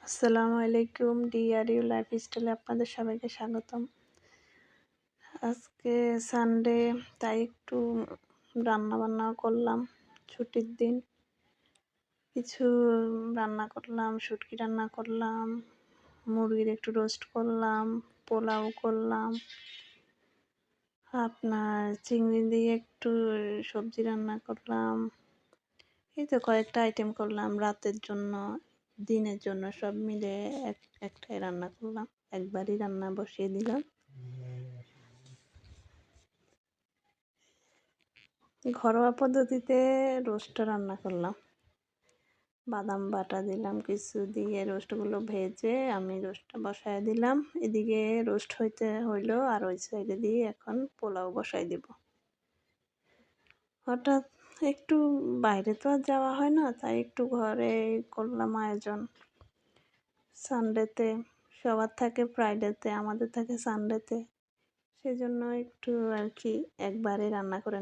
আসসালামু আলাইকুম। ডিআরইউ লাইফস্টাইলে আপনাদের সবাইকে স্বাগতম। আজকে সানডে, তাই একটু রান্নাবান্না করলাম। ছুটির দিন কিছু রান্না করলাম, শুটকি রান্না করলাম, মুরগির একটু রোস্ট করলাম, পোলাও করলাম, আপনার চিংড়ি দিয়ে একটু সবজি রান্না করলাম। এই তো কয়েকটা আইটেম করলাম রাতের জন্য, দিনের জন্য, সব মিলে একটাই রান্না করলাম। একবারই রান্না বসিয়ে দিলাম। ঘরোয়া পদ্ধতিতে রোস্ট রান্না করলাম। বাদাম বাটা দিলাম, কিছু দিয়ে রোস্টগুলো ভেজে আমি রোস্টটা বসায় দিলাম। এদিকে রোস্ট হইলো আর ওই সাইডে দিয়ে এখন পোলাও বসাই দেব। হঠাৎ একটু বাইরে তো আর যাওয়া হয় না, তাই একটু ঘরে করলাম আয়োজন। সানডেতে সবার থাকে ফ্রাইডেতে, আমাদের থাকে সানডেতে, সেজন্য একটু আর কি একবারে রান্না করে